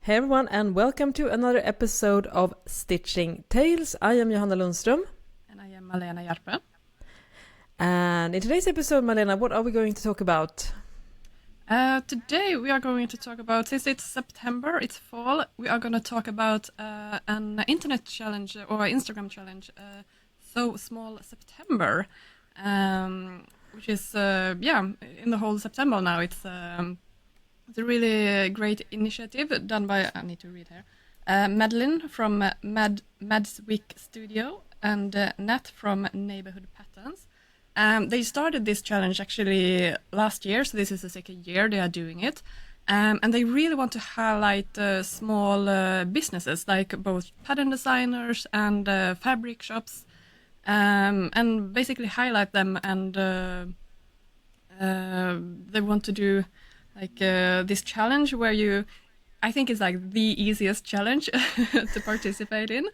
Hey everyone, and welcome to another episode of Stitching Tales. I am Johanna Lundström. And I am Malena Hjerpe. And in today's episode, Malena, what are we going to talk about? Today we are going to talk about, since it's September, it's fall, we are going to talk about an internet challenge or Instagram challenge, So Small September, which is, in the whole September now. It's a really great initiative done by, I need to read here, Madeline from Madswick Studio and Nat from Neighborhood Patterns. They started this challenge actually last year, so this is the second year they are doing it. And they really want to highlight small businesses, like both pattern designers and fabric shops, and basically highlight them. And they want to do like this challenge where I think it's like the easiest challenge to participate in.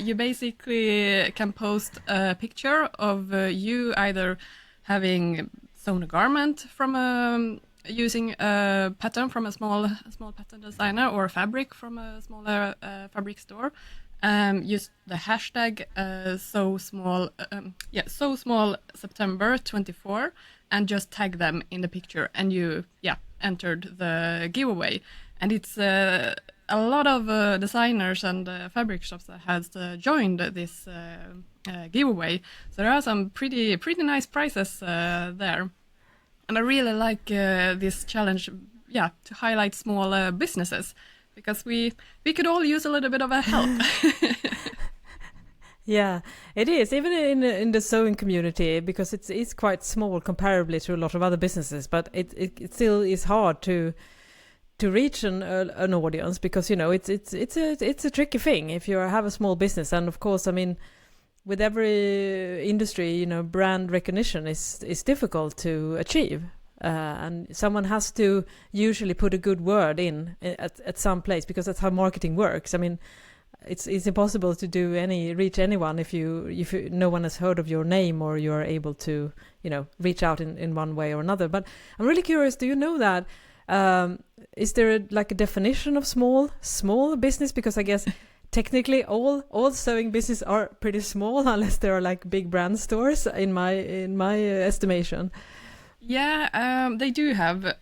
You basically can post a picture of you either having sewn a garment from using a pattern from a small pattern designer or a fabric from a smaller fabric store. Use the hashtag so small September 24 and just tag them in the picture, and you entered the giveaway. And it's a lot of designers and fabric shops that has joined this giveaway. So there are some pretty nice prizes there. And I really like this challenge, to highlight small businesses, because we could all use a little bit of a help. Yeah, it is, even in the sewing community, because it's quite small comparably to a lot of other businesses, but it still is hard to reach an audience, because it's a tricky thing if you have a small business. And of course, I mean, with every industry, brand recognition is difficult to achieve, and someone has to usually put a good word in at some place, because that's how marketing works. I mean, it's impossible to reach anyone if no one has heard of your name, or you're able to reach out in one way or another. But I'm really curious, do you know that? Is there a definition of small business? Because I guess technically all sewing business are pretty small, unless there are like big brand stores in my estimation. Yeah, they do have.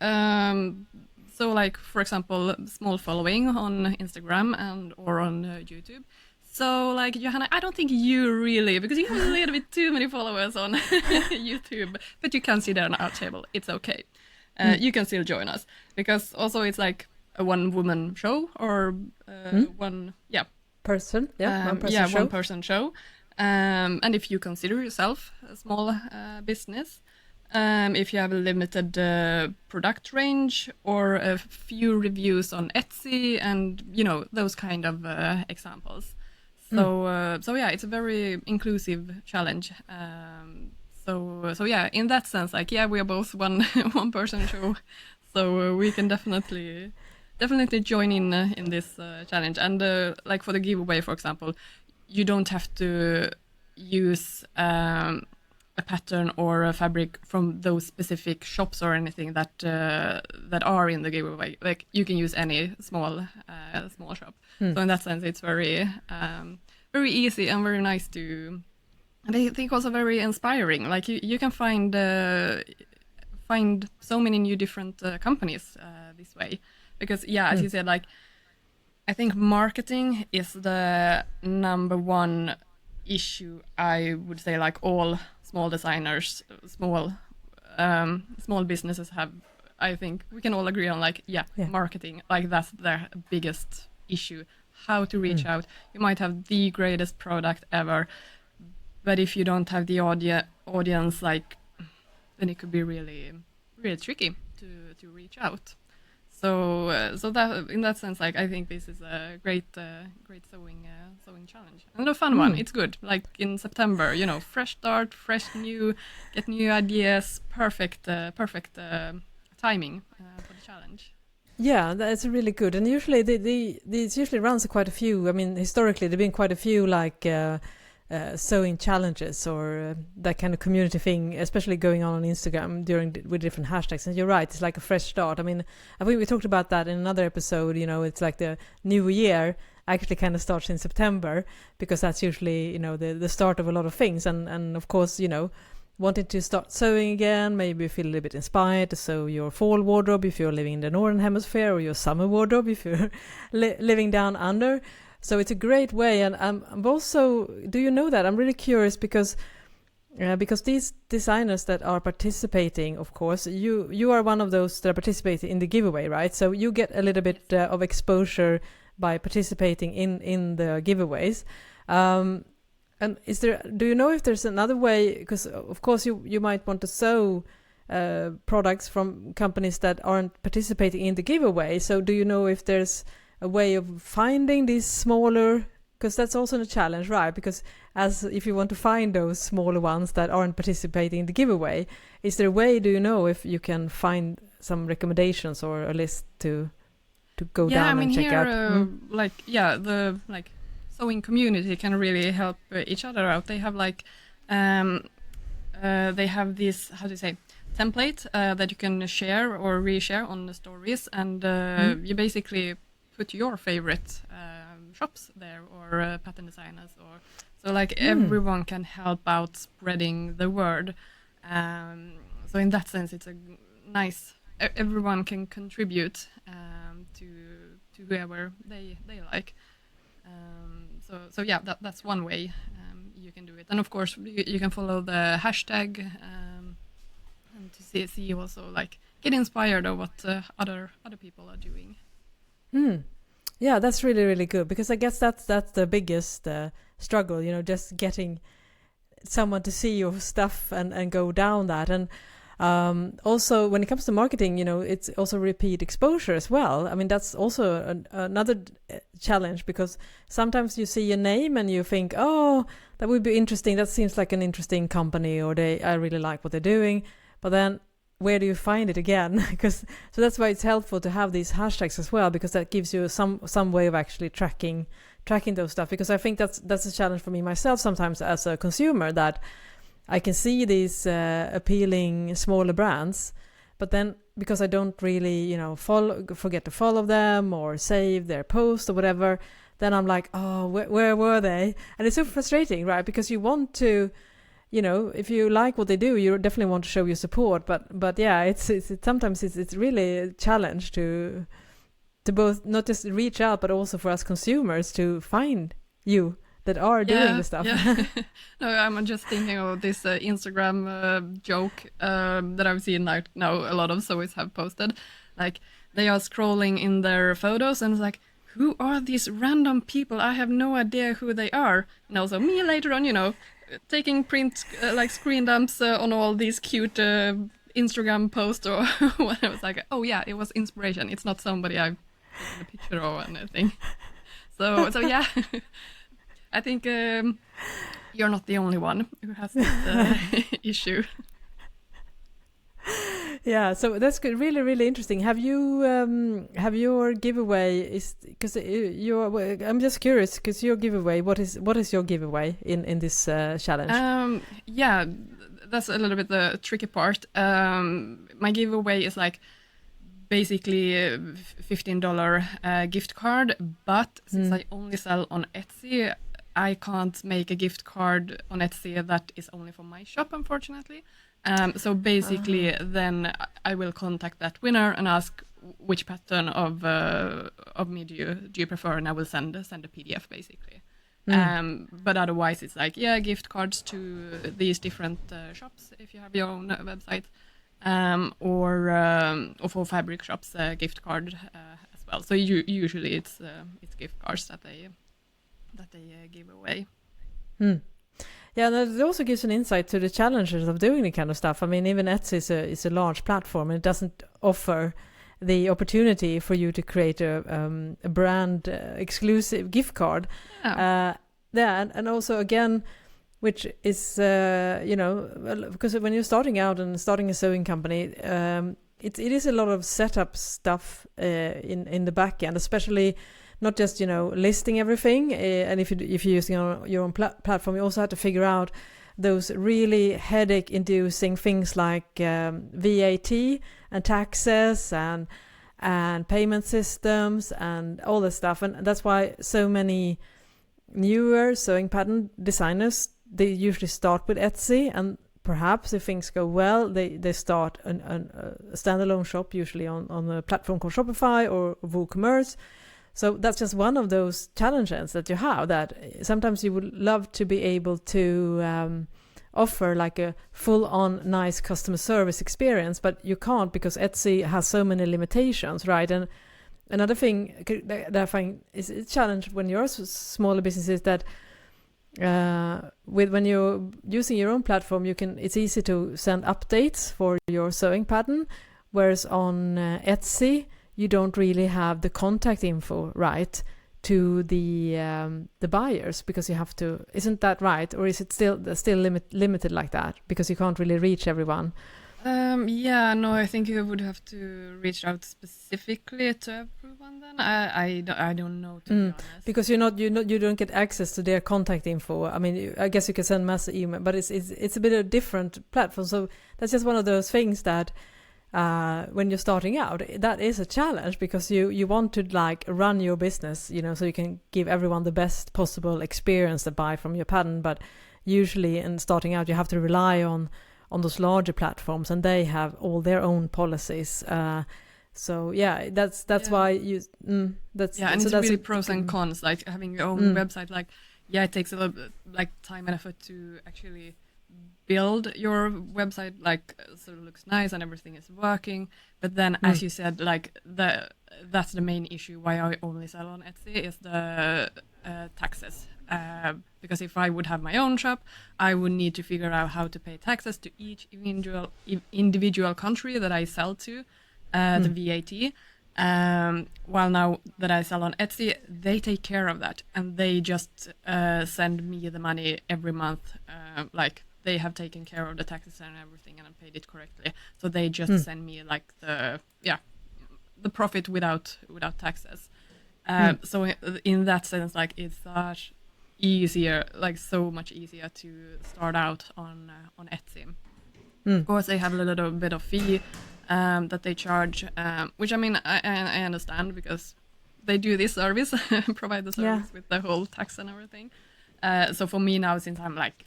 So like, for example, small following on Instagram or on YouTube. So like, Johanna, I don't think you really, because you have a little bit too many followers on YouTube, but you can see there on our table. It's okay. You can still join us, because also it's like a one-woman show or one person, show. one-person show. And if you consider yourself a small business, if you have a limited product range or a few reviews on Etsy and those kind of examples. So it's a very inclusive challenge. So in that sense, we are both one person show, so we can definitely join in this challenge. And like for the giveaway, for example, you don't have to use a pattern or a fabric from those specific shops or anything that are in the giveaway. Like, you can use any small shop. So in that sense, it's very easy and very nice to. And I think also very inspiring. Like, you can find so many new different companies this way, because as you said, like, I think marketing is the number one issue. I would say, like, all small designers, small businesses have. I think we can all agree on marketing. Like, that's their biggest issue. How to reach out. You might have the greatest product ever, but if you don't have the audience, then it could be really, really tricky to reach out. So that, in that sense, I think this is a great sewing challenge, and a fun one. It's good. Like, in September, fresh start, fresh new, get new ideas. Perfect timing for the challenge. Yeah, that's really good. And usually these usually runs quite a few. I mean, historically there've been quite a few sewing challenges or that kind of community thing, especially going on Instagram with different hashtags. And you're right, it's like a fresh start. I mean, I think we talked about that in another episode. You know, it's like the new year actually kind of starts in September, because that's usually, you know, the start of a lot of things. And of course, you know, wanting to start sewing again, maybe you feel a little bit inspired to sew your fall wardrobe if you're living in the northern hemisphere, or your summer wardrobe if you're living down under. So it's a great way. And I'm also, do you know that? I'm really curious because these designers that are participating, of course, you are one of those that are participating in the giveaway, right? So you get a little bit of exposure by participating in the giveaways. And do you know if there's another way? Because of course you might want to sew products from companies that aren't participating in the giveaway. So do you know if there's a way of finding these smaller? Because that's also a challenge, right? Because if you want to find those smaller ones that aren't participating in the giveaway, is there a way? Do you know if you can find some recommendations or a list to go down and check out? The sewing community can really help each other out. They have they have this, how do you say, template that you can share or reshare on the stories, and you basically put your favorite shops there, or pattern designers, or so everyone can help out spreading the word. So in that sense, it's a nice. Everyone can contribute to whoever they like. So yeah, that's one way you can do it. And of course, you can follow the hashtag and to see also, like, get inspired of what other people are doing. Yeah, that's really, really good, because I guess that's the biggest struggle, you know, just getting someone to see your stuff and go down that. And also, when it comes to marketing, you know, it's also repeat exposure as well. I mean, that's also another challenge, because sometimes you see a name and you think, oh, that would be interesting. That seems like an interesting company, or I really like what they're doing. But then where do you find it again? So that's why it's helpful to have these hashtags as well, because that gives you some way of actually tracking those stuff. Because I think that's a challenge for me myself sometimes as a consumer, that I can see these appealing smaller brands, but then because I don't really, you know, forget to follow them or save their post or whatever, then I'm like, oh, where were they? And it's so frustrating, right? Because you want to, you know, if you like what they do, you definitely want to show your support. But yeah, it's sometimes it's really a challenge to both not just reach out, but also for us consumers to find you that are doing the stuff. Yeah. No, I'm just thinking of this Instagram joke that I've seen now a lot of sewers have posted. Like, they are scrolling in their photos and it's like, who are these random people? I have no idea who they are. And also me later on, you know, taking screen dumps on all these cute Instagram posts or what. I was like, oh yeah, it was inspiration. It's not somebody I've taken a picture of or anything. So yeah. I think you're not the only one who has this issue. Yeah, so that's good. Really, really interesting. Have your giveaway because I'm just curious, because your giveaway, what is your giveaway in this challenge? Yeah, that's a little bit the tricky part. My giveaway is like basically a $15 gift card, but since I only sell on Etsy, I can't make a gift card on Etsy that is only for my shop, unfortunately. So basically, then I will contact that winner and ask which pattern of me do you prefer, and I will send a PDF basically. But otherwise, it's like, yeah, gift cards to these different shops if you have your own website, or for fabric shops, gift card as well. So usually it's gift cards that they give away. Yeah, and it also gives an insight to the challenges of doing the kind of stuff. I mean, even Etsy is a large platform, and it doesn't offer the opportunity for you to create a brand exclusive gift card. And also, again, which is, you know, because when you're starting out and starting a sewing company, it is a lot of setup stuff in the back end, especially not just listing everything. And if you're using your own platform, you also have to figure out those really headache-inducing things like VAT and taxes and payment systems and all this stuff. And that's why so many newer sewing pattern designers, they usually start with Etsy, and perhaps if things go well, they start a standalone shop, usually on a platform called Shopify or WooCommerce. So that's just one of those challenges that you have, that sometimes you would love to be able to offer like a full-on nice customer service experience, but you can't because Etsy has so many limitations, right? And another thing that I find is a challenge when you're a smaller business is that when you're using your own platform, it's easy to send updates for your sewing pattern, whereas on Etsy you don't really have the contact info, right, to the buyers, because you have to. Isn't that right, or is it still limited like that because you can't really reach everyone? I think you would have to reach out specifically to everyone. Then I don't know, to be honest, because you don't get access to their contact info. I mean, I guess you can send mass email, but it's a bit of a different platform. So that's just one of those things that when you're starting out, that is a challenge, because you want to like run your business, so you can give everyone the best possible experience to buy from your pattern. But usually in starting out, you have to rely on those larger platforms, and they have all their own policies. So yeah, that's why you. That's and so it's that's really pros and cons. Like having your own website, like it takes a little bit like time and effort to actually build your website, like so it looks nice and everything is working. But then, as you said, like that's the main issue why I only sell on Etsy is the taxes. Because if I would have my own shop, I would need to figure out how to pay taxes to each individual country that I sell to, the VAT. While now that I sell on Etsy, they take care of that, and they just send me the money every month. Like they have taken care of the taxes and everything, and I paid it correctly. So they just send me like the profit without taxes. So in that sense, like it's such easier, like so much easier to start out on Etsy. Of course, they have a little bit of fee that they charge, which I mean I understand, because they do this service, provide the service with the whole tax and everything. So for me now, since I'm like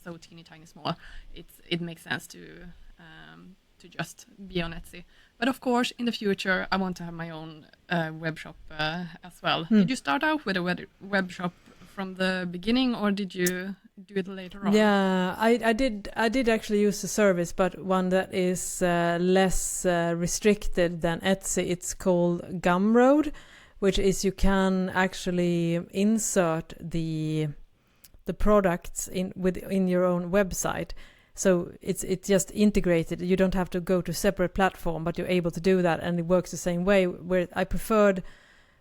so teeny tiny small, it makes sense to just be on Etsy. But of course, in the future, I want to have my own web shop as well. Did you start out with a web shop from the beginning, or did you do it later on? Yeah, I did actually use the service, but one that is less restricted than Etsy. It's called Gumroad, which is you can actually insert the products in your own website. So it's just integrated. You don't have to go to a separate platform, but you're able to do that, and it works the same way. Where I preferred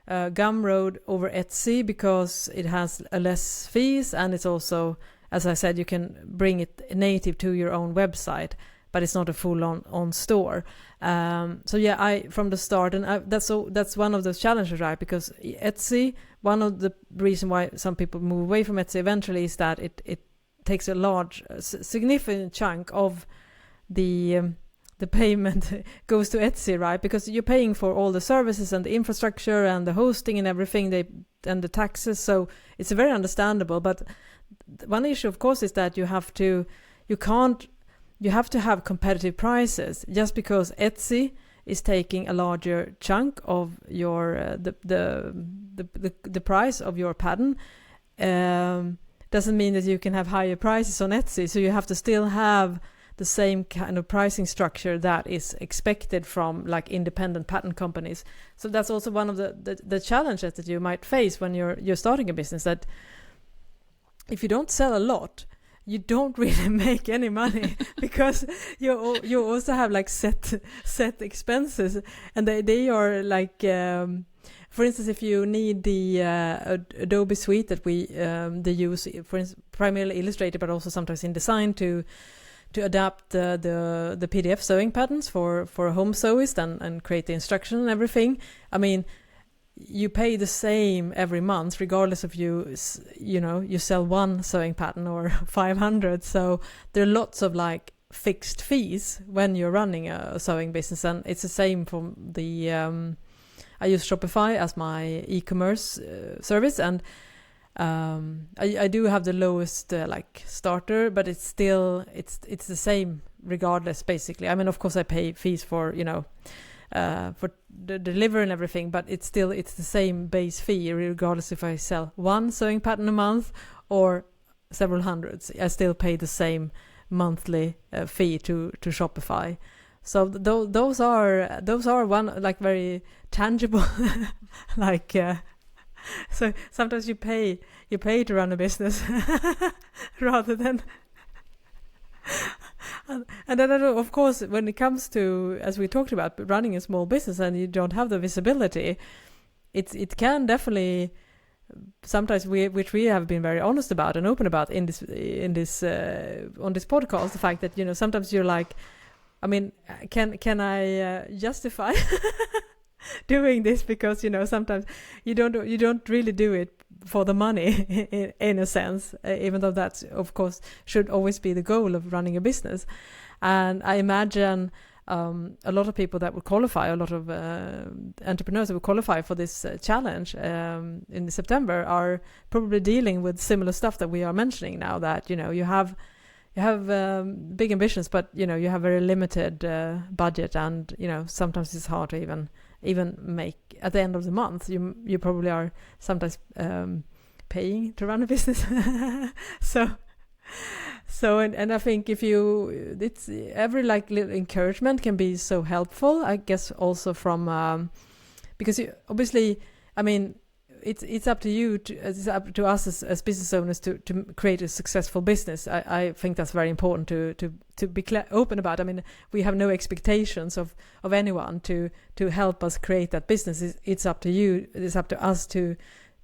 Gumroad over Etsy because it has less fees, and it's also, as I said, you can bring it native to your own website, but it's not a full-on store. So yeah, from the start, and that's one of those challenges, right? Because Etsy, one of the reasons why some people move away from Etsy eventually is that it takes a large, significant chunk of the payment goes to Etsy, right? Because you're paying for all the services and the infrastructure and the hosting and everything, and the taxes. So it's very understandable. But one issue, of course, is that you have to have competitive prices. Just because Etsy is taking a larger chunk of your the price of your pattern, doesn't mean that you can have higher prices on Etsy. So you have to still have the same kind of pricing structure that is expected from like independent pattern companies. So that's also one of the challenges that you might face when you're starting a business, that if you don't sell a lot, you don't really make any money because you also have like set expenses, and they are like for instance, if you need the Adobe suite that they use, for instance, primarily Illustrator, but also sometimes InDesign to to adapt the PDF sewing patterns for a home sewist and create the instruction and everything. I mean, you pay the same every month regardless of you sell one sewing pattern or 500. So there are lots of like fixed fees when you're running a sewing business, and it's the same from the I use Shopify as my e-commerce service, and I do have the lowest like starter, but it's still it's the same regardless basically. I mean, of course I pay fees for for the delivery and everything, but it's the same base fee regardless if I sell one sewing pattern a month or several hundreds. I still pay the same monthly fee to Shopify. So those are one like very tangible like so sometimes you pay to run a business rather than and then of course when it comes to, as we talked about, running a small business and you don't have the visibility, it can definitely sometimes which we have been very honest about and open about in this on this podcast, the fact that sometimes you're like, I mean, can I justify doing this, because sometimes you don't really do it for the money in a sense, even though that's of course should always be the goal of running a business. And I imagine a lot of people that would qualify, a lot of entrepreneurs that would qualify for this challenge in September are probably dealing with similar stuff that we are mentioning now, that you have big ambitions, but you have very limited budget, and sometimes it's hard to even make at the end of the month. You probably are sometimes paying to run a business. so and I think it's every like little encouragement can be so helpful, I guess, also from because obviously, I mean, it's up to you it's up to us as business owners to create a successful business. I think that's very important to be open about. I mean, we have no expectations of anyone to help us create that business. It's up to you. It's up to us to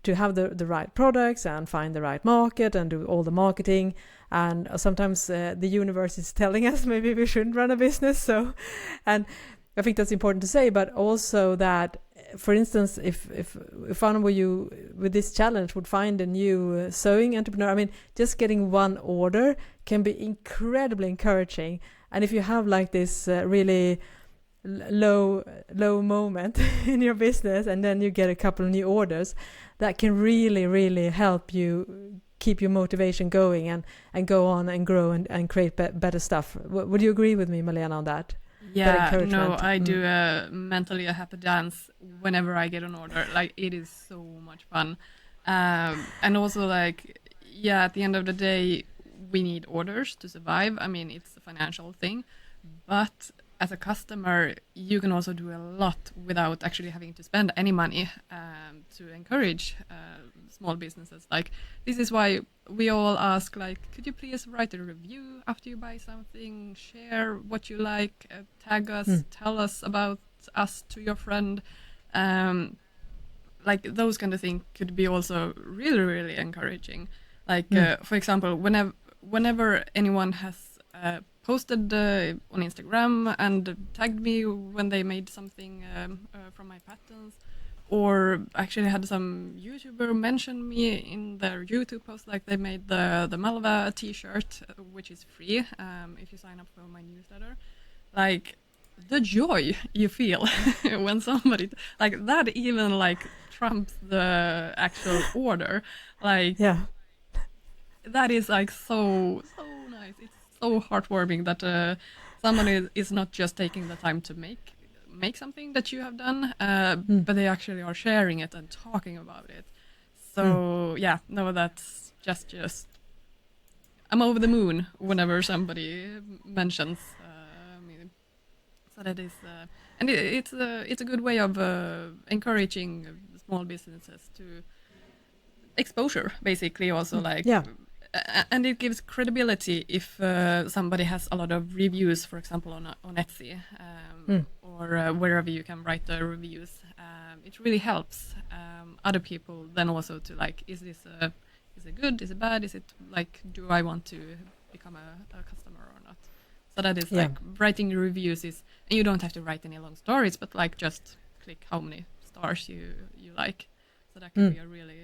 have the right products and find the right market and do all the marketing. And sometimes the universe is telling us maybe we shouldn't run a business. So, and I think that's important to say, but also that, for instance, if one of you with this challenge would find a new sewing entrepreneur, I mean, just getting one order can be incredibly encouraging. And if you have like this really low moment in your business, and then you get a couple of new orders, that can really help you keep your motivation going and go on and grow and create better stuff. Would you agree with me, Malena, on that? Yeah, no, I do mentally a happy dance whenever I get an order. Like, it is so much fun. And also, like, yeah, at the end of the day, we need orders to survive. I mean, it's a financial thing. But as a customer, you can also do a lot without actually having to spend any money to encourage small businesses. Like, this is why we all ask, like, could you please write a review after you buy something, share what you like, tag us, tell us about us to your friend. Like, those kind of things could be also really encouraging. Like, for example, whenever anyone has posted on Instagram and tagged me when they made something from my patterns, or actually had some YouTuber mention me in their YouTube post, like they made the Malva t-shirt, which is free if you sign up for my newsletter. Like, the joy you feel when somebody like that even like trumps the actual order. Like, yeah, that is like so nice. It's so heartwarming that someone is not just taking the time to make something that you have done, but they actually are sharing it and talking about it. So yeah, no, that's just I'm over the moon whenever somebody mentions me. So that is, and it's a good way of encouraging small businesses to exposure, basically. Also, like, yeah. And it gives credibility if somebody has a lot of reviews, for example, on Etsy or wherever you can write the reviews. It really helps other people then also to, like, is it good? Is it bad? Is it like, do I want to become a customer or not? So that is like writing reviews is, and you don't have to write any long stories, but like just click how many stars you like. So that can be a really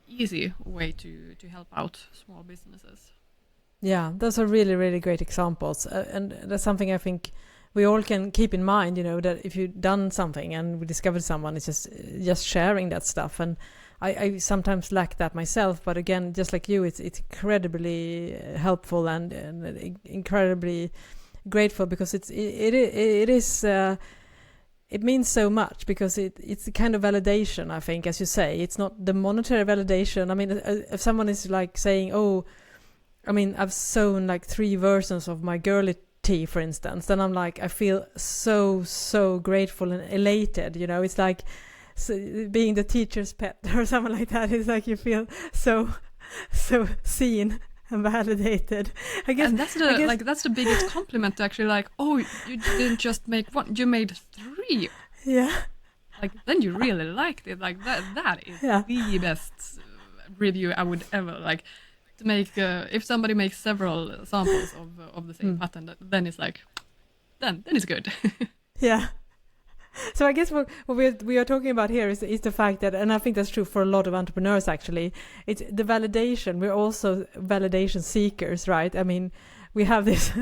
easy way to help out small businesses. Yeah, those are really, really great examples. And that's something I think we all can keep in mind, that if you've done something and we discovered someone, it's just sharing that stuff. And I sometimes lack that myself, but again, just like you, it's incredibly helpful and incredibly grateful, because it is it means so much, because it's a kind of validation, I think, as you say. It's not the monetary validation. I mean, if someone is like saying, oh, I mean, I've sewn like 3 versions of my girly tee, for instance, then I'm like, I feel so grateful and elated. It's like being the teacher's pet or something like that. It's like you feel so seen and validated. I guess, and that's the biggest compliment, actually. Like, oh, you didn't just make one, you made 3. Yeah. Like, then you really liked it. Like that is the best review I would ever like. To make if somebody makes several samples of the same pattern, then it's like then it's good. Yeah. So I guess what we are talking about here is the fact that, and I think that's true for a lot of entrepreneurs actually, it's the validation. We're also validation seekers, right? I mean, we have this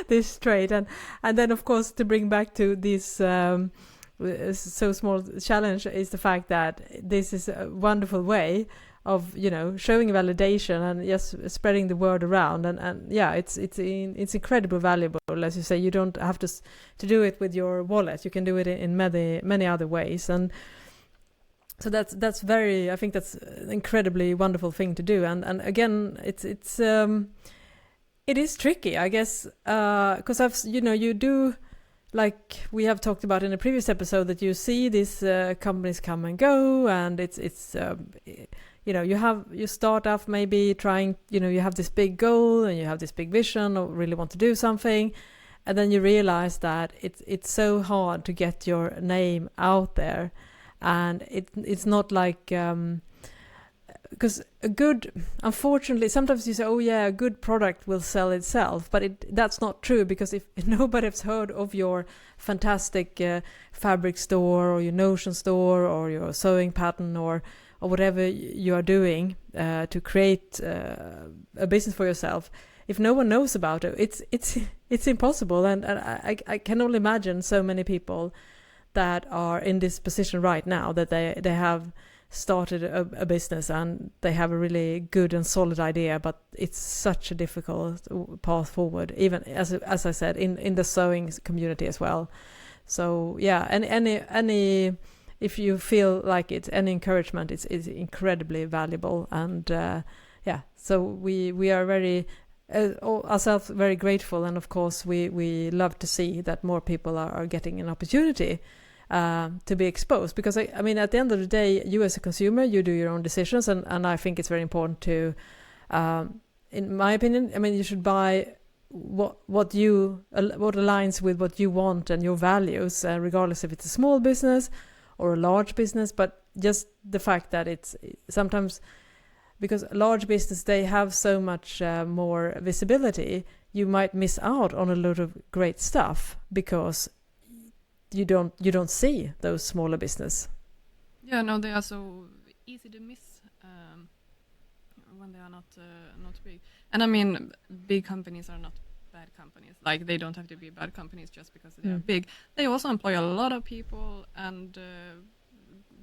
this trait, and then of course, to bring back to this so small challenge, is the fact that this is a wonderful way of showing validation and just spreading the word around, and yeah, it's incredibly valuable. As you say, you don't have to do it with your wallet. You can do it in many other ways, and so that's very, I think that's an incredibly wonderful thing to do. And again, it is tricky, I guess, because you do, like we have talked about in a previous episode, that you see these companies come and go, and it's you start off maybe trying, you have this big goal and you have this big vision or really want to do something, and then you realize that it's so hard to get your name out there, and it's not like because unfortunately, sometimes you say, oh yeah, a good product will sell itself, but that's not true, because if nobody has heard of your fantastic fabric store or your Notion store or your sewing pattern or whatever you are doing to create a business for yourself, if no one knows about it, it's impossible. And I can only imagine so many people that are in this position right now, that they have started a business and they have a really good and solid idea, but it's such a difficult path forward, even as I said, in the sewing community as well. So yeah, and any if you feel like it's any encouragement, it's incredibly valuable. And yeah, so we are very ourselves very grateful, and of course we love to see that more people are getting an opportunity to be exposed, because I mean, at the end of the day, you as a consumer, you do your own decisions, and I think it's very important to, in my opinion, I mean, you should buy what aligns with what you want and your values, regardless if it's a small business or a large business. But just the fact that it's sometimes, because large business, they have so much more visibility, you might miss out on a lot of great stuff because you don't see those smaller business. Yeah, no, they are so easy to miss when they are not big. And I mean, big companies are not bad companies. Like, they don't have to be bad companies just because they are big. They also employ a lot of people, and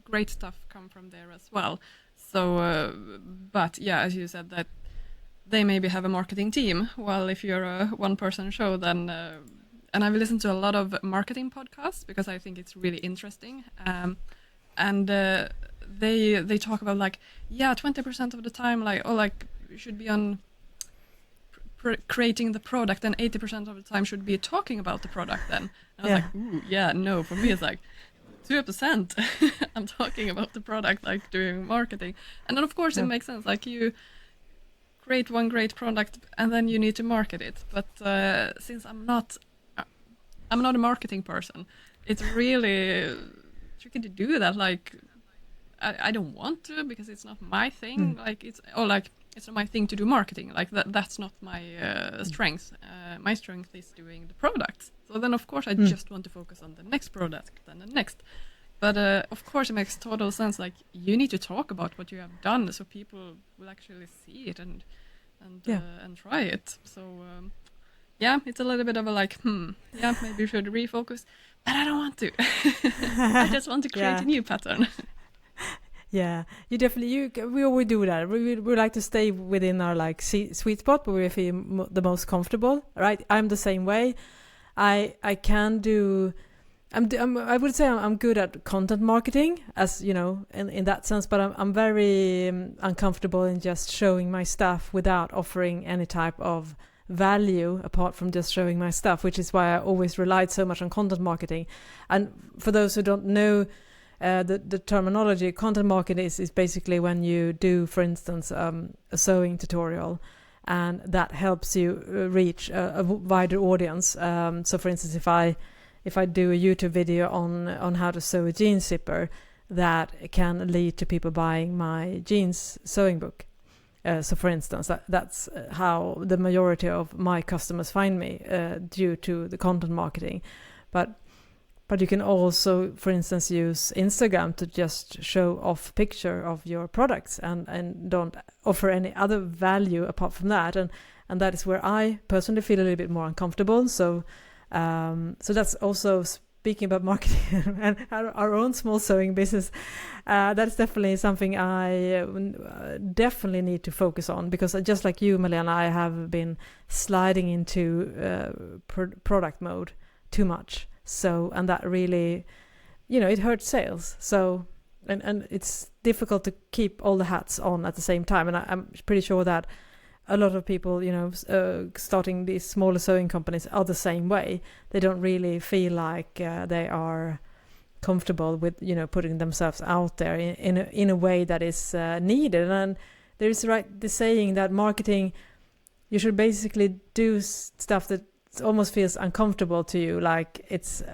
great stuff come from there as well. So, but yeah, as you said, that they maybe have a marketing team. Well, if you're a one-person show, then and I've listened to a lot of marketing podcasts because I think it's really interesting. And they talk about, like, 20% of the time, like you should be on creating the product, and 80% of the time should be talking about the product. Then I was like, ooh, yeah, no, for me it's like 2% I'm talking about the product, like doing marketing. And then of course it makes sense, like you create one great product and then you need to market it. But since I'm not a marketing person, it's really tricky to do that. Like, I don't want to, because it's not my thing. Like, it's, or like, it's not my thing to do marketing. Like that's not my strength. My strength is doing the products. So then of course I just want to focus on the next product and the next. But of course it makes total sense. Like you need to talk about what you have done so people will actually see it and try it. So yeah, it's a little bit of a like, maybe you should refocus. But I don't want to. I just want to create a new pattern. Yeah, you definitely. We always do that. We like to stay within our like sweet spot where we feel the most comfortable. Right? I'm the same way. I can do. I would say I'm good at content marketing, as you know, in that sense. But I'm very uncomfortable in just showing my stuff without offering any type of value apart from just showing my stuff, which is why I always relied so much on content marketing. And for those who don't know the terminology, content marketing is basically when you do, for instance, a sewing tutorial, and that helps you reach a wider audience. So for instance, if I do a YouTube video on how to sew a jeans zipper, that can lead to people buying my jeans sewing book. So for instance, that's how the majority of my customers find me, due to the content marketing. But you can also, for instance, use Instagram to just show off picture of your products and don't offer any other value apart from that. And that is where I personally feel a little bit more uncomfortable. So that's also, speaking about marketing and our own small sewing business, that's definitely something I definitely need to focus on, because just like you, Malena, I have been sliding into product mode too much. So, and that really, it hurts sales. So, and it's difficult to keep all the hats on at the same time. And I'm pretty sure that a lot of people, starting these smaller sewing companies are the same way. They don't really feel like they are comfortable with, putting themselves out there in a way that is needed. And there's the saying that marketing, you should basically do stuff that almost feels uncomfortable to you. Like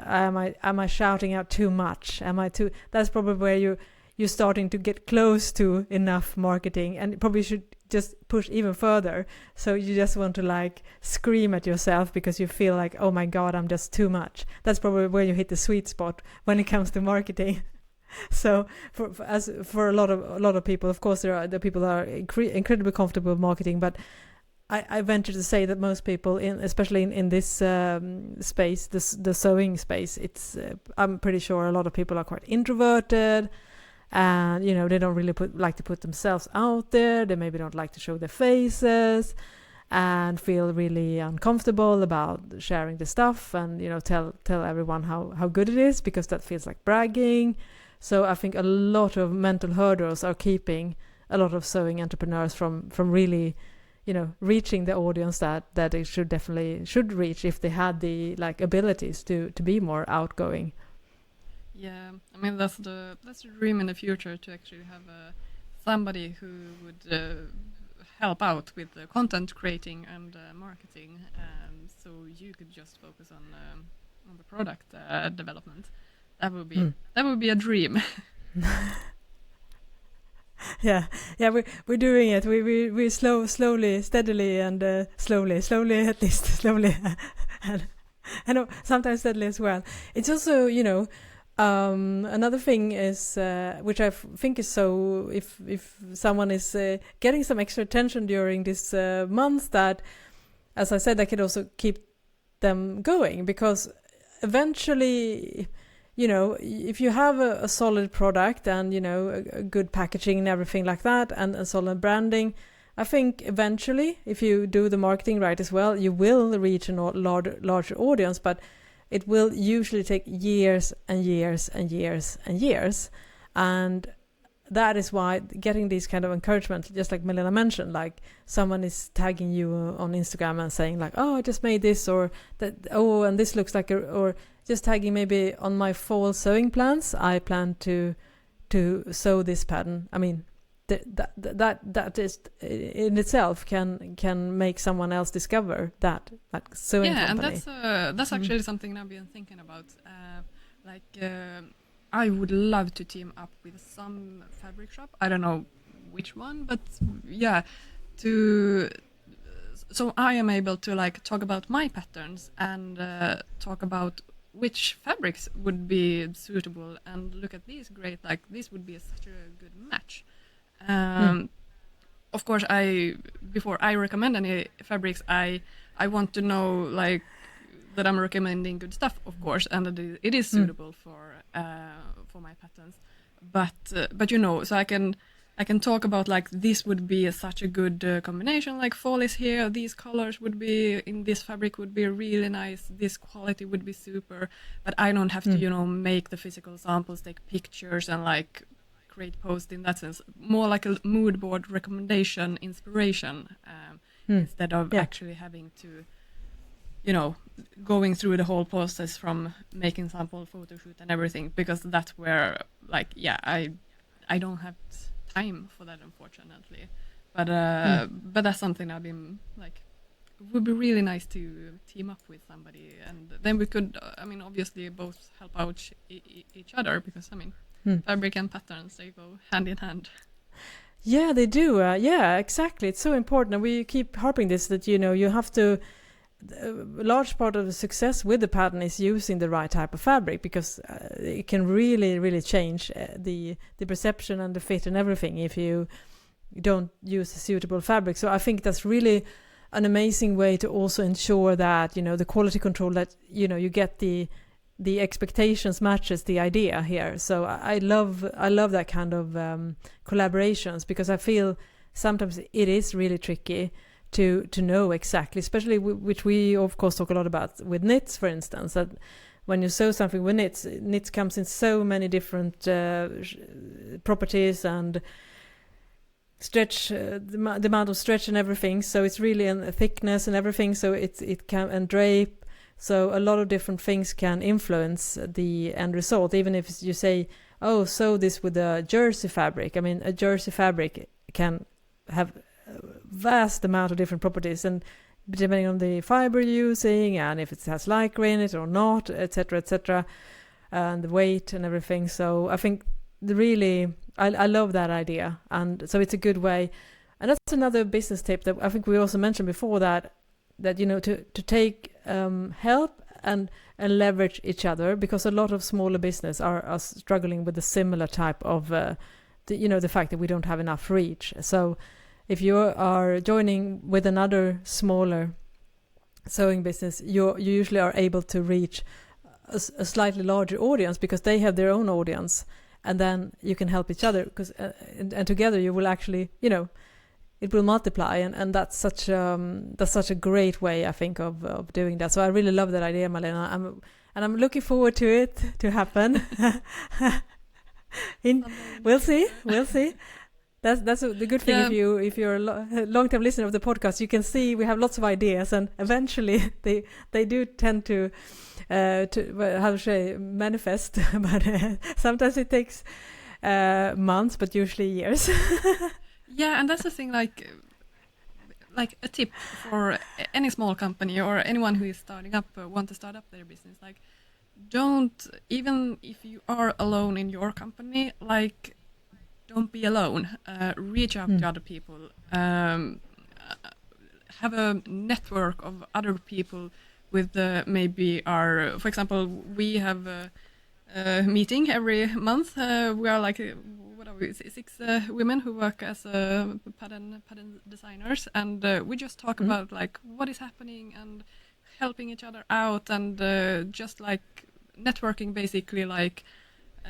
am I shouting out too much? That's probably where you're starting to get close to enough marketing, and probably should just push even further. So you just want to like scream at yourself because you feel like, oh my God, I'm just too much. That's probably where you hit the sweet spot when it comes to marketing. So for a lot of people, of course, there are the people that are incredibly comfortable with marketing, but I venture to say that most people, especially in this space, the sewing space, it's I'm pretty sure a lot of people are quite introverted, and they don't really like to put themselves out there. They maybe don't like to show their faces, and feel really uncomfortable about sharing the stuff and tell everyone how good it is, because that feels like bragging. So I think a lot of mental hurdles are keeping a lot of sewing entrepreneurs from really reaching the audience that they should reach if they had the abilities to be more outgoing. Yeah, I mean that's the dream in the future, to actually have somebody who would help out with the content creating and marketing, so you could just focus on the product development. That would be a dream. Yeah, we're doing it. We slowly, steadily, and slowly at least slowly, and I know sometimes steadily as well. It's also another thing is which I think is so, if someone is getting some extra attention during this month, that, as I said, I could also keep them going, because eventually, if you have a solid product and a good packaging and everything like that, and a solid branding, I think eventually, if you do the marketing right as well, you will reach a larger audience. But it will usually take years and years and years and years, and that is why getting these kind of encouragement, just like Malena mentioned, like someone is tagging you on Instagram and saying like, oh, I just made this, or that, oh, and this looks like or just tagging maybe on my fall sewing plans, I plan to sew this pattern. I mean, that is in itself can make someone else discover that sewing company. And that's actually something I've been thinking about. I would love to team up with some fabric shop. I don't know which one, but yeah, to so I am able to like talk about my patterns and talk about which fabrics would be suitable and look at these great, like this would be such a good match. Of course, before I recommend any fabrics, I want to know like that I'm recommending good stuff, of course, and that it is suitable for my patterns. But you know, so I can talk about like this would be such a good combination. Like fall is here, these colors would be in this fabric would be really nice. This quality would be super. But I don't have to, you know, make the physical samples, take pictures, and like create posts in that sense. More like a mood board recommendation, inspiration, instead of actually having to, you know, going through the whole process from making sample photo shoot and everything, because that's where like I don't have time for that, unfortunately. But that's something I've been like, it would be really nice to team up with somebody, and then we could I mean obviously both help out each other, because I mean fabric and patterns, they go hand in hand. Yeah, they do. Yeah, exactly. It's so important, and we keep harping this, that you know you have to. A large part of the success with the pattern is using the right type of fabric, because it can really change the perception and the fit and everything if you don't use a suitable fabric. So I think that's really an amazing way to also ensure that, you know, the quality control, that, you know, you get the expectations matches the idea here. So I love that kind of collaborations, because I feel sometimes it is really tricky to know exactly, especially which we of course talk a lot about with knits, for instance, that when you sew something with knits comes in so many different properties and stretch, the amount of stretch and everything. So it's really a thickness and everything. So it can, and drape. So a lot of different things can influence the end result. Even if you say, oh, sew this with a jersey fabric. I mean, a jersey fabric can have vast amount of different properties, and depending on the fiber you're using and if it has lycra in it or not, etc., and the weight and everything. So I think I love that idea, and so it's a good way. And that's another business tip that I think we also mentioned before, that you know, to take help and leverage each other, because a lot of smaller business are struggling with a similar type of the fact that we don't have enough reach. So if you are joining with another smaller sewing business, you usually are able to reach a slightly larger audience, because they have their own audience, and then you can help each other, because and together you will actually, you know, it will multiply, and that's such a great way, I think, of doing that. So I really love that idea, Malena. I'm looking forward to it to happen. We'll see. That's the good thing. Yeah. If you're a long-term listener of the podcast, you can see we have lots of ideas, and eventually they do tend to how to say, manifest. But sometimes it takes months, but usually years. Yeah, and that's the thing. Like a tip for any small company or anyone who is starting up, want to start up their business. Like, don't, even if you are alone in your company, like, don't be alone. Reach out to other people. Have a network of other people with maybe for example, we have a meeting every month. We are like, what are we, 6 women who work as pattern designers, and we just talk about like what is happening and helping each other out, and just like networking, basically, like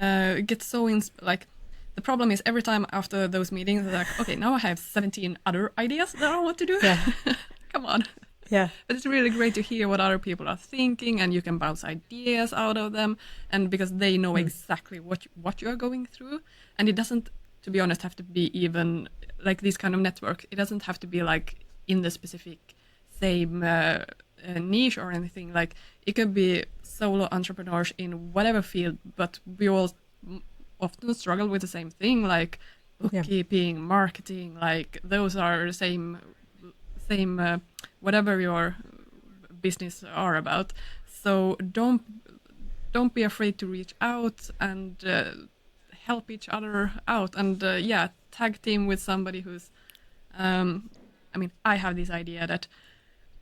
get so like. The problem is every time after those meetings, they're like, okay, now I have 17 other ideas that I want to do. Yeah. Come on. Yeah. But it's really great to hear what other people are thinking, and you can bounce ideas out of them, and because they know exactly what you are going through. And it doesn't, to be honest, have to be even like this kind of network. It doesn't have to be like in the specific same niche or anything. Like, it could be solo entrepreneurs in whatever field, but we all often struggle with the same thing, like bookkeeping, marketing, like those are the same whatever your business are about. So don't be afraid to reach out and help each other out, and tag team with somebody who's I mean, I have this idea that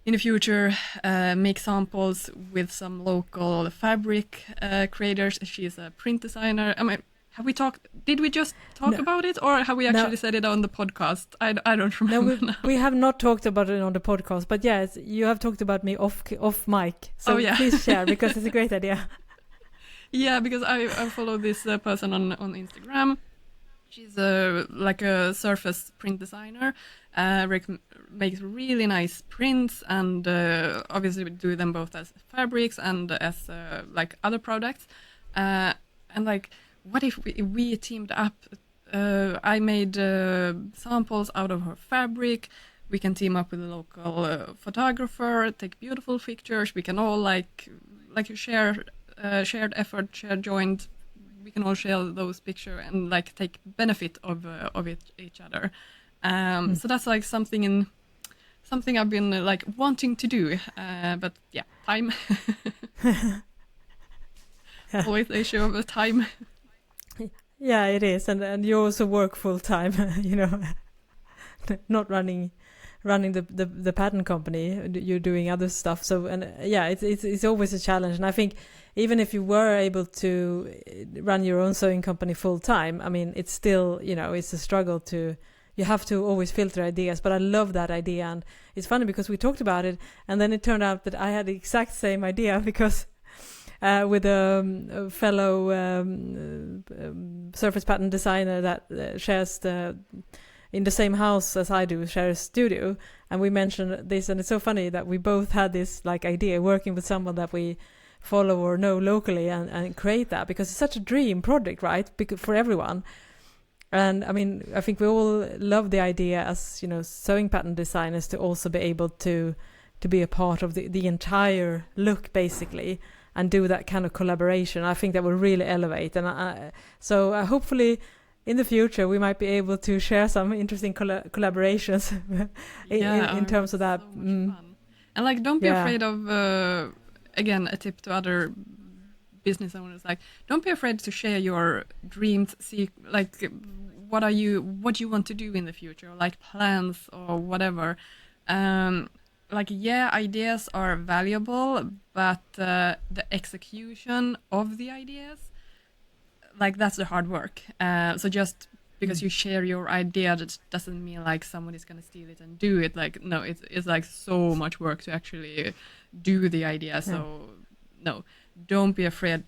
in the future, make samples with some local fabric creators. She's a print designer. I mean, did we just talk about it, or have we actually said it on the podcast? I don't remember now. We have not talked about it on the podcast, but yes, you have talked about me off mic. So please share, because it's a great idea. Yeah, because I follow this person on Instagram. She's like a surface print designer, makes really nice prints, and obviously we do them both as fabrics and as like other products. And like, what if we teamed up? I made samples out of her fabric. We can team up with a local photographer, take beautiful pictures. We can all like share shared effort, shared joint. We can all share those pictures and like take benefit of each other. So that's like something I've been like wanting to do, but yeah, time. Always the issue of the time. Yeah, it is, and you also work full time, you know, not running the pattern company. You're doing other stuff. So, and yeah, it's always a challenge. And I think even if you were able to run your own sewing company full time, I mean, it's still, you know, it's a struggle you have to always filter ideas. But I love that idea, and it's funny because we talked about it, and then it turned out that I had the exact same idea because. With a fellow surface pattern designer that shares in the same house as I do, shares studio, and we mentioned this, and it's so funny that we both had this like idea working with someone that we follow or know locally and create that, because it's such a dream project, right? For everyone. And I mean, I think we all love the idea as, you know, sewing pattern designers to also be able to be a part of the entire look, basically, and do that kind of collaboration. I think that will really elevate. And so hopefully in the future we might be able to share some interesting collaborations in terms of that. So much fun. And like, don't be afraid of, again, a tip to other business owners, like, don't be afraid to share your dreams, see like what you want to do in the future, like plans or whatever. Like, yeah, ideas are valuable, but the execution of the ideas, like, that's the hard work. So just because you share your idea, that doesn't mean like someone is going to steal it and do it. Like, no, it's like so much work to actually do the idea. So no, don't be afraid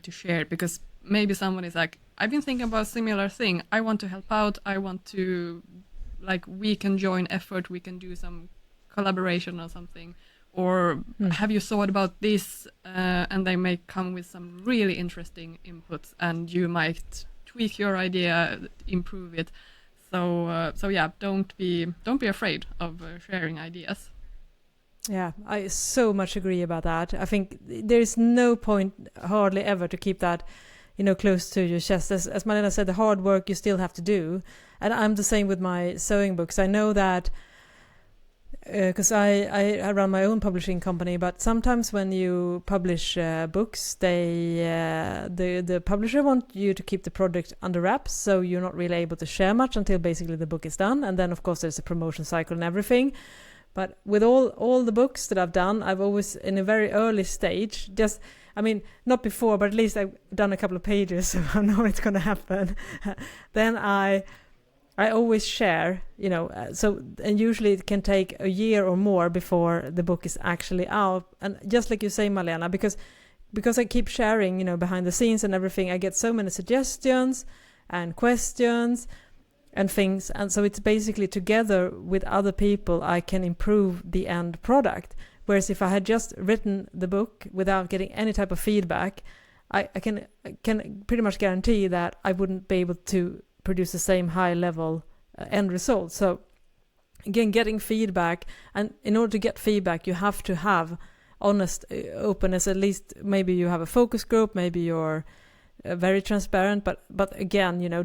to share it, because maybe someone is like, I've been thinking about a similar thing. I want to help out. I want to, like, we can join effort. We can do some collaboration or something, or have you thought about this, and they may come with some really interesting inputs, and you might tweak your idea, improve it. So yeah, don't be afraid of sharing ideas. Yeah, I so much agree about that. I think there is no point hardly ever to keep that, you know, close to your chest. As Malena said, the hard work you still have to do, and I'm the same with my sewing books. I know that because I run my own publishing company, but sometimes when you publish books, the publisher wants you to keep the project under wraps, so you're not really able to share much until basically the book is done, and then of course there's a promotion cycle and everything. But with all the books that I've done, I've always, in a very early stage, just, I mean, not before, but at least I've done a couple of pages, so I know it's going to happen. Then I always share, you know, and usually it can take a year or more before the book is actually out. And just like you say, Malena, because I keep sharing, you know, behind the scenes and everything, I get so many suggestions and questions and things. And so it's basically together with other people, I can improve the end product. Whereas if I had just written the book without getting any type of feedback, I can pretty much guarantee that I wouldn't be able to produce the same high level end result. So again, getting feedback, and in order to get feedback you have to have honest openness. At least maybe you have a focus group, maybe you're very transparent, but again, you know,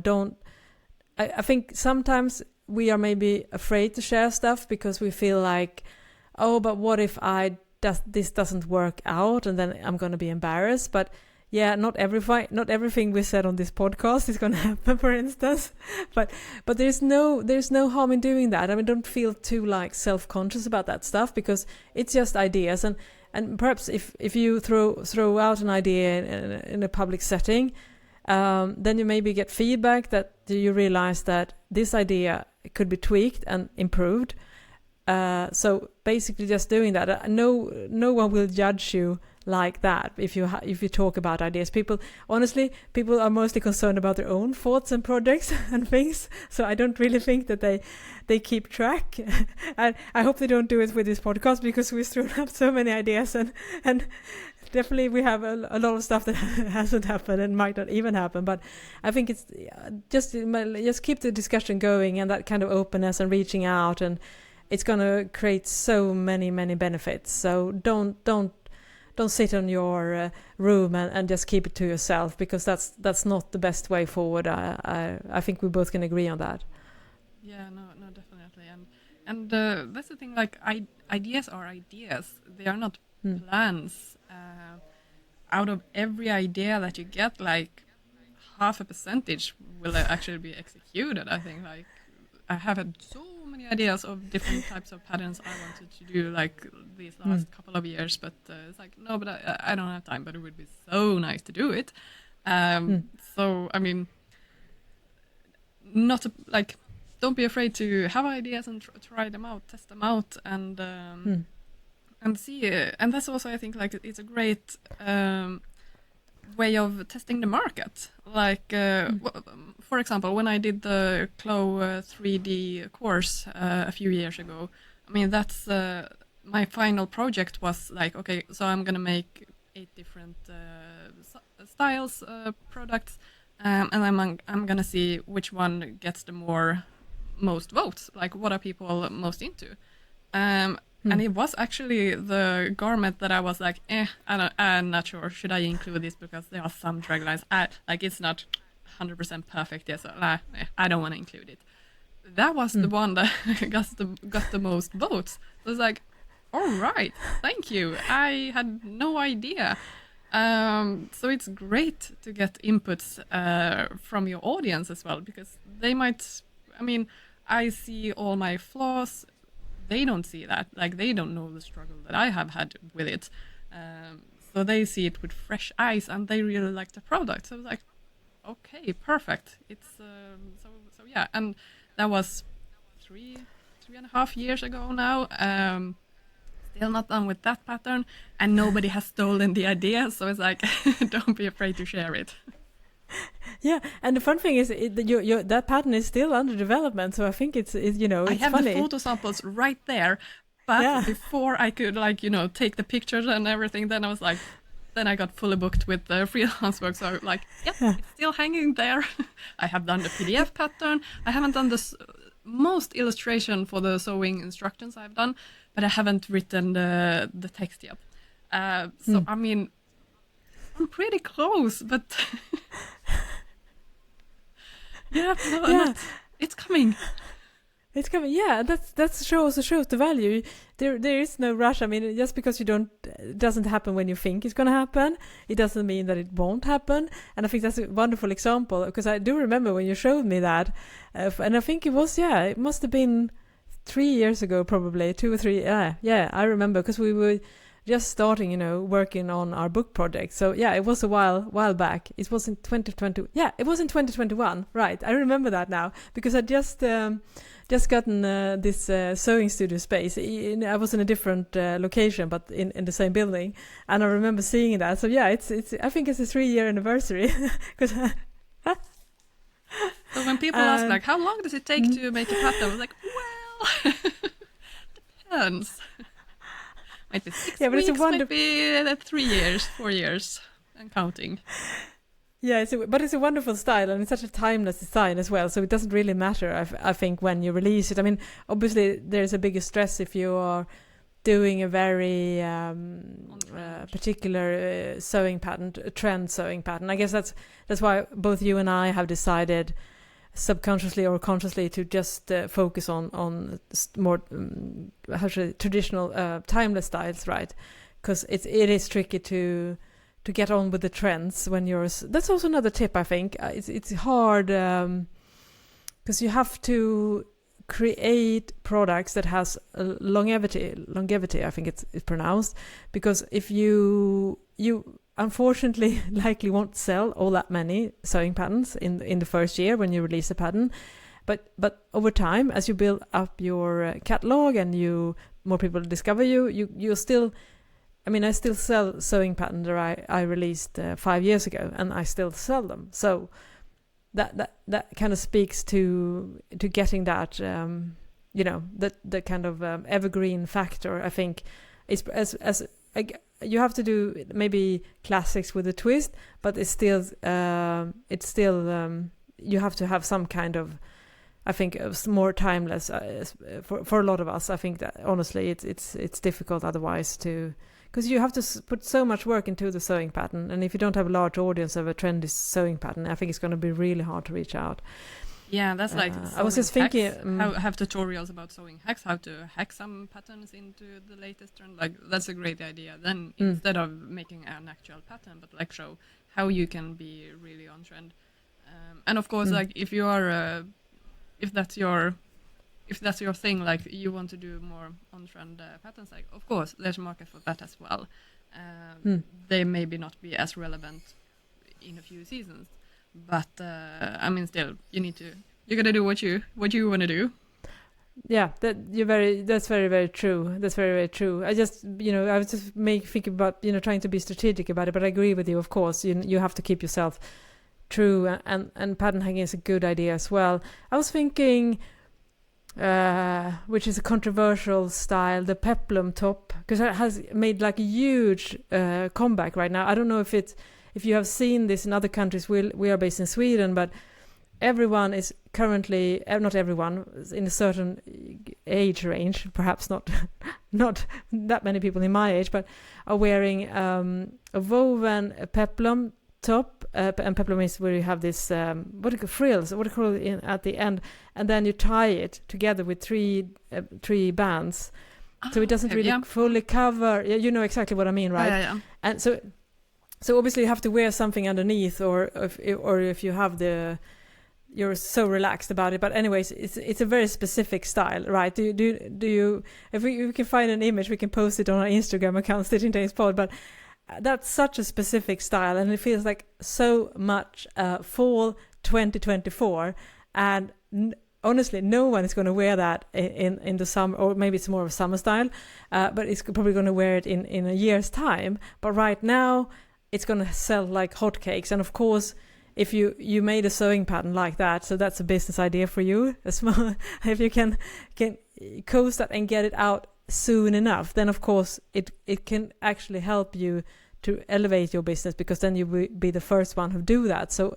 I think sometimes we are maybe afraid to share stuff because we feel like, oh, but what if this doesn't work out, and then I'm going to be embarrassed. But not everything we said on this podcast is going to happen, for instance, but there's no harm in doing that. I mean, don't feel too like self-conscious about that stuff, because it's just ideas, and perhaps if you throw out an idea in a public setting, then you maybe get feedback that you realize that this idea could be tweaked and improved. So basically, just doing that. No one will judge you like that if you talk about ideas. People are mostly concerned about their own thoughts and projects and things. So I don't really think that they keep track. And I hope they don't do it with this podcast, because we've thrown up so many ideas, and definitely we have a lot of stuff that hasn't happened and might not even happen. But I think it's just keep the discussion going, and that kind of openness and reaching out, and it's going to create so many benefits. So don't sit on your room and just keep it to yourself, because that's not the best way forward. I think we both can agree on that. Yeah, no, definitely. And that's the thing, like ideas are ideas. They are not plans. Out of every idea that you get, like 0.5% will actually be executed. I think, like, I have had so many ideas of different types of patterns I wanted to do, like these last couple of years, but it's like, no, but I don't have time, but it would be so nice to do it. So, I mean, don't be afraid to have ideas and try them out, test them out, and see. And that's also, I think, like, it's a great way of testing the market. Like, for example, when I did the Clo 3D course a few years ago, I mean, that's my final project was like, okay, so I'm gonna make 8 different styles products, and I'm gonna see which one gets the most votes. Like, what are people most into? And it was actually the garment that I was like, I'm not sure. Should I include this, because there are some drag lines. It's not 100% perfect. Yes, I don't want to include it. That was the one that got the most votes. I was like, all right, thank you. I had no idea. So it's great to get inputs from your audience as well, because they might. I mean, I see all my flaws. They don't see that. Like, they don't know the struggle that I have had with it. So they see it with fresh eyes, and they really like the product. So I was like, okay, perfect. It's so yeah. And that was 3.5 years ago now. Still not done with that pattern, and nobody has stolen the idea. So it's like, don't be afraid to share it. Yeah, and the fun thing is that pattern is still under development, so I think it's it's I have funny. the photo samples right there, but before I could take the pictures and everything, then I got fully booked with the freelance work, so it's still hanging there. I have done the PDF pattern. I haven't done the most illustration for the sewing instructions I've done, but I haven't written the text yet. So I mean, I'm pretty close, but it's coming. It's coming. Yeah, that shows the value. There is no rush. I mean, just because it doesn't happen when you think it's going to happen, it doesn't mean that it won't happen. And I think that's a wonderful example, because I do remember when you showed me that, and I think it must have been 3 years ago, probably 2 or 3. Yeah, I remember, because we were just starting, working on our book project. So yeah, it was a while back. It was in 2020. Yeah, it was in 2021. Right, I remember that now, because I just gotten this sewing studio space. I was in a different location, but in the same building, and I remember seeing that. So yeah, it's I think it's a 3-year anniversary. So when people ask, like, how long does it take to make a pattern, I was like, well, depends. Might be 6 weeks, might be 3 years, 4 years, and counting. Yeah, but it's a wonderful style, and it's such a timeless design as well, so it doesn't really matter, I think, when you release it. I mean, obviously, there's a bigger stress if you are doing a very particular sewing pattern, a trend sewing pattern. I guess that's why both you and I have decided, subconsciously or consciously, to just focus on more traditional timeless styles, right? Because it is tricky to to get on with the trends when you're. That's also another tip, I think. It's hard because you have to create products that has longevity. I think it's pronounced, because if you unfortunately likely won't sell all that many sewing patterns in the first year when you release a pattern, but over time, as you build up your catalog and more people discover you still. I mean, I still sell sewing patterns that I released 5 years ago, and I still sell them. So that kind of speaks to getting that that kind of evergreen factor. I think is you have to do maybe classics with a twist, but it's still you have to have some kind of, I think, more timeless for a lot of us. I think that honestly it's difficult otherwise to. Because you have to put so much work into the sewing pattern, and if you don't have a large audience of a trendy sewing pattern, I think it's going to be really hard to reach out. Yeah, that's like I was just thinking, have tutorials about sewing hacks, how to hack some patterns into the latest trend. Like that's a great idea. Then instead of making an actual pattern, but like show how you can be really on trend. And of course, like if you are, if that's your thing, like you want to do more on-trend patterns, like of course there's a market for that as well. They maybe not be as relevant in a few seasons, but I mean, still you gotta do what you want to do. Yeah, that's very, very true. That's very, very true. I just I was just thinking about trying to be strategic about it, but I agree with you. Of course, you have to keep yourself true, and pattern hacking is a good idea as well. I was thinking. Which is a controversial style, the peplum top, because it has made like a huge comeback right now. I don't know if you have seen this in other countries. We are based in Sweden, but everyone is currently, not everyone, in a certain age range, perhaps not that many people in my age, but are wearing a woven peplum top, and peplum is where you have this frills, what do you call it, at the end, and then you tie it together with three bands, so it doesn't really fully cover. You know exactly what I mean, right? Yeah. And so obviously you have to wear something underneath, or if you have you're so relaxed about it. But anyways, it's a very specific style, right? Do you? If we can find an image, we can post it on our Instagram account, Stitching Days Pod. But that's such a specific style, and it feels like so much fall 2024. And honestly, no one is going to wear that in the summer, or maybe it's more of a summer style, but it's probably going to wear it in a year's time. But right now, it's going to sell like hotcakes. And of course, if you made a sewing pattern like that, so that's a business idea for you. If you can coast that and get it out soon enough, then of course it can actually help you to elevate your business, because then you will be the first one who do that. So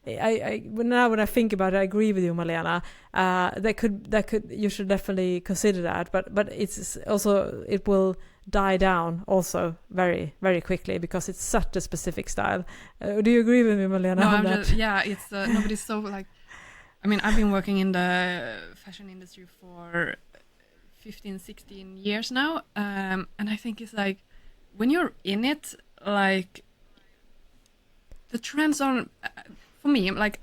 now when I think about it, I agree with you, Malena. That could you should definitely consider that, but it's also, it will die down also very, very quickly, because it's such a specific style. Do you agree with me, Malena? No, it's nobody's so like. I mean, I've been working in the fashion industry for 15, 16 years now, and I think it's like when you're in it, like the trends are, for me, like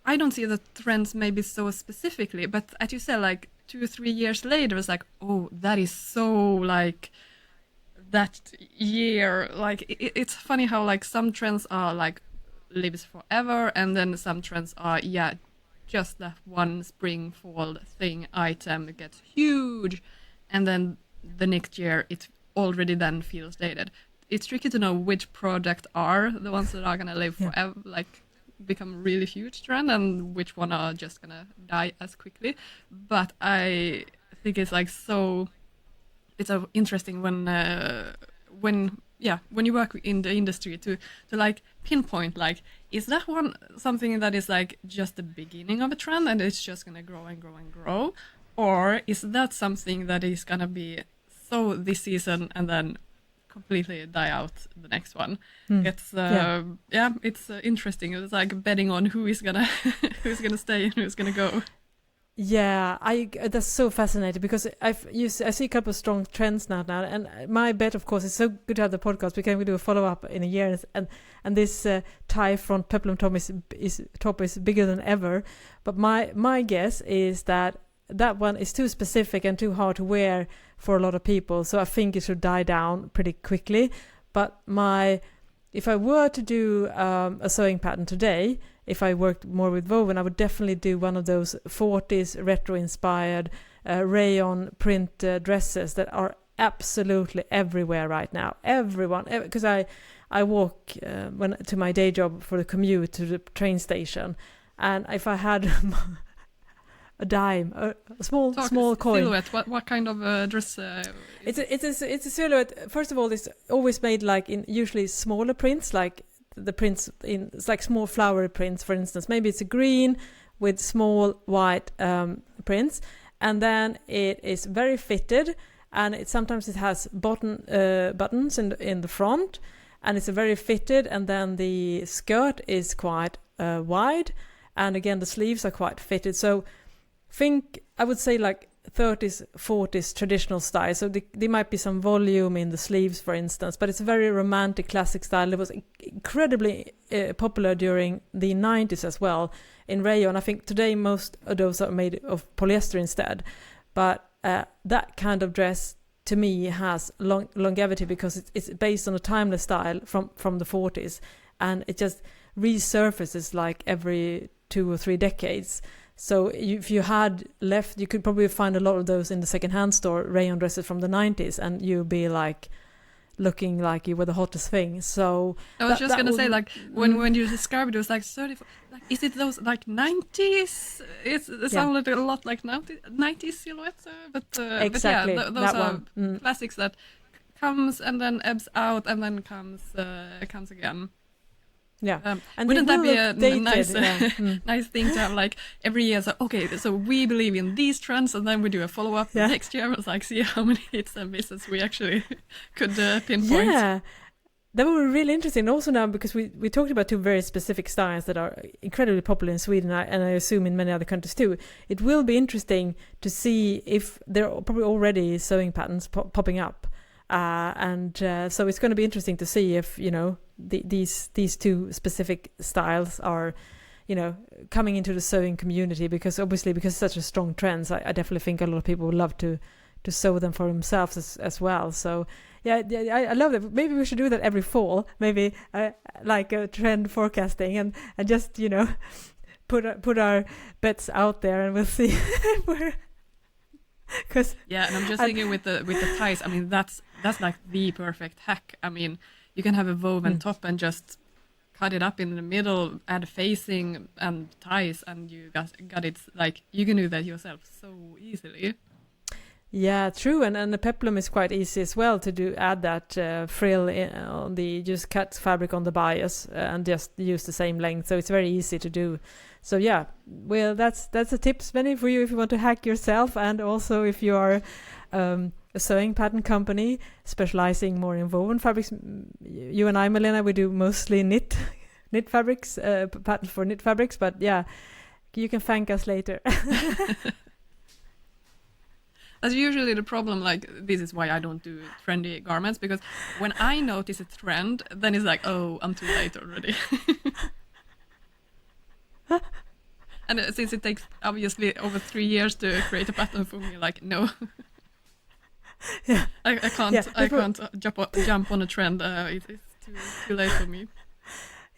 I don't see the trends maybe so specifically, but as you said, like 2 or 3 years later, it's like, oh, that is so like that year. Like it's funny how like some trends are like lives forever, and then some trends are just that one spring fall thing item gets huge, and then the next year it already then feels dated. It's tricky to know which product are the ones that are gonna live forever, like become really huge trend, and which one are just gonna die as quickly. But I think it's like so interesting when you work in the industry to like pinpoint, like, is that one something that is like just the beginning of a trend and it's just gonna grow and grow and grow, or is that something that is gonna be so this season and then completely die out the next one? It's it's interesting. It's like betting on who is gonna stay and who's gonna go. Yeah, that's so fascinating because I see a couple of strong trends now, and my bet, of course, is so good to have the podcast. We can do a follow up in a year, and this tie front peplum top is bigger than ever. But my guess is that one is too specific and too hard to wear for a lot of people, so I think it should die down pretty quickly. But if I were to do a sewing pattern today, if I worked more with woven, I would definitely do one of those 40s retro-inspired rayon print dresses that are absolutely everywhere right now. Everyone, because I walk to my day job for the commute to the train station, and if I had a dime, a small coin. Silhouette. What kind of dress? It's a silhouette. First of all, it's always made like in usually smaller prints, like the prints it's like small flowery prints, for instance. Maybe it's a green with small white prints, and then it is very fitted, and sometimes it has buttons in the front, and it's a very fitted, and then the skirt is quite wide, and again the sleeves are quite fitted. So I would say like 30s, 40s traditional style. So there might be some volume in the sleeves, for instance, but it's a very romantic classic style. It was incredibly popular during the 90s as well in rayon. I think today most of those are made of polyester instead. But that kind of dress to me has longevity because it's based on a timeless style from the 40s, and it just resurfaces like every 2 or 3 decades. So if you had left, you could probably find a lot of those in the second-hand store, rayon dresses from the 90s, and you'd be like looking like you were the hottest thing. So I was just gonna say, like when you described it, it was like 34. Like, is it those like 90s? It sounded a lot like 90s silhouettes, exactly. But yeah, those are classics that comes and then ebbs out and then comes again. Yeah, and wouldn't that be a nice thing to have, like every year? So okay, so we believe in these trends, and then we do a follow up next year. It's like, see how many hits and misses we actually could pinpoint. Yeah, that would be really interesting. Also now, because we talked about 2 very specific styles that are incredibly popular in Sweden, and I assume in many other countries too. It will be interesting to see if there are probably already sewing patterns popping up. So it's going to be interesting to see if these 2 specific styles are coming into the sewing community, because it's such a strong trend. So I definitely think a lot of people would love to sew them for themselves as well. So I love that. Maybe we should do that every fall, maybe like a trend forecasting, and just put our bets out there, and we'll see where. And I'm just thinking with the ties. I mean, that's like the perfect hack. I mean, you can have a woven top and just cut it up in the middle, add facing and ties, and you got it. Like, you can do that yourself so easily. Yeah, true. And the peplum is quite easy as well to add that frill on just cut fabric on the bias and just use the same length. So it's very easy to do. So yeah, well, that's a tip, Svenny, for you if you want to hack yourself, and also if you are a sewing pattern company specializing more in woven fabrics. You and I, Malena, we do mostly knit fabrics, patterns for knit fabrics, but yeah, you can thank us later. That's usually the problem. Like, this is why I don't do trendy garments, because when I notice a trend, then it's like, oh, I'm too late already. And since it takes obviously over 3 years to create a pattern for me, like, no. Yeah, I can't jump on a trend. It's too late for me.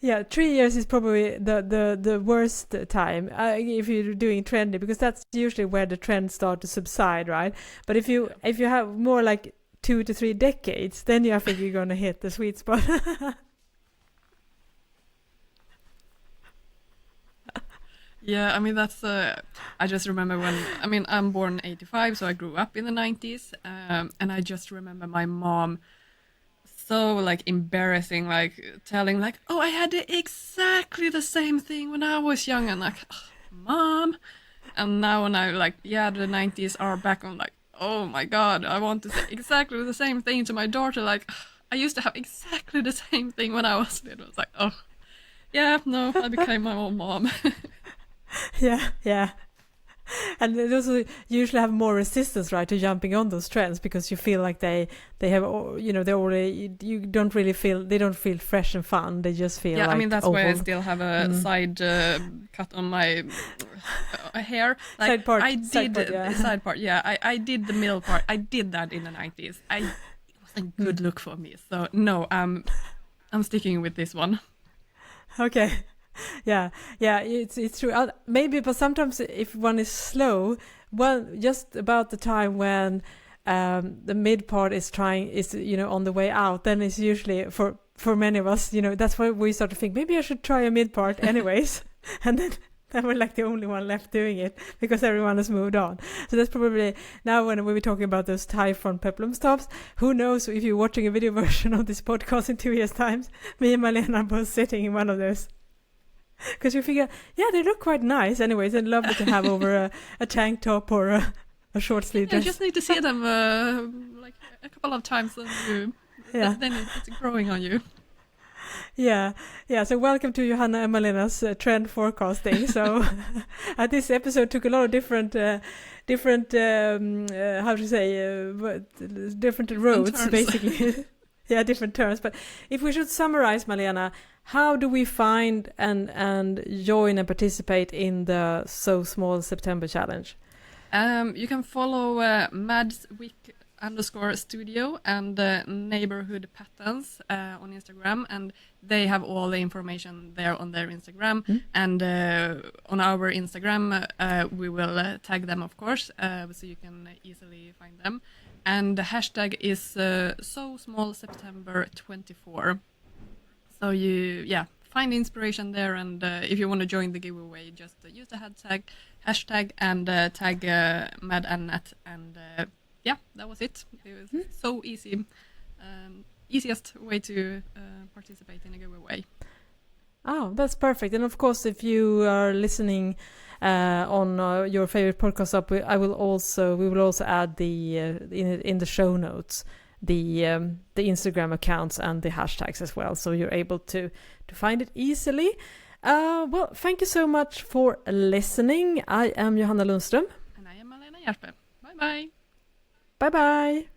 Yeah, 3 years is probably the worst time if you're doing trendy, because that's usually where the trends start to subside, right? But if you have more like 2 to 3 decades, then I think you're gonna hit the sweet spot. Yeah, I mean, that's I just remember I'm born 85, so I grew up in the 90s, and I just remember my mom so like embarrassing, like telling like, oh, I had exactly the same thing when I was young, and like, oh, Mom. And now when I like, yeah, the 90s are back, I'm like, oh my God, I want to say exactly the same thing to my daughter, like, I used to have exactly the same thing when I was little. It's like, oh yeah, no, I became my own mom. Yeah. And they also usually have more resistance, right, to jumping on those trends, because you feel like they have, they already, you don't really feel, they don't feel fresh and fun. They just feel like, I mean, that's why I still have a side cut on my hair. Like, side part. Side part. Yeah, I did the middle part. I did that in the 90s. It was a good look for me. So no, I'm sticking with this one. Okay. Yeah, it's true. Maybe, but sometimes if one is slow, well, just about the time when the mid part is on the way out, then it's usually for many of us, that's why we start to think maybe I should try a mid part anyways, and then we're like the only one left doing it because everyone has moved on. So that's probably now when we were talking about those tie front peplum stops. Who knows if you're watching a video version of this podcast in 2 years' time? Me and Malena are both sitting in one of those. Because you figure, they look quite nice anyways, and lovely to have over a tank top or a short sleeve dress. You just need to see them like a couple of times, and then it's growing on you. Yeah. So welcome to Johanna and Malena's trend forecasting. So this episode took a lot of different different roads, terms. Basically. Yeah, different terms. But if we should summarize, Malena, how do we find and join and participate in the So Small September Challenge? You can follow madswick_studio and Neighborhood Patterns on Instagram, and they have all the information there on their Instagram. And on our Instagram, we will tag them, of course, so you can easily find them. And the hashtag is So Small September 24. So find inspiration there, and if you want to join the giveaway, just use the hashtag and tag Mad and Nat, and that was it. It was so easy. Easiest way to participate in a giveaway. Oh, that's perfect. And of course, if you are listening on your favorite podcast app, we will also add the in the show notes the Instagram accounts and the hashtags as well, so you're able to find it easily. Well, thank you so much for listening. I am Johanna Lundström. And I am Malena Hjerpe. Bye bye. Bye bye.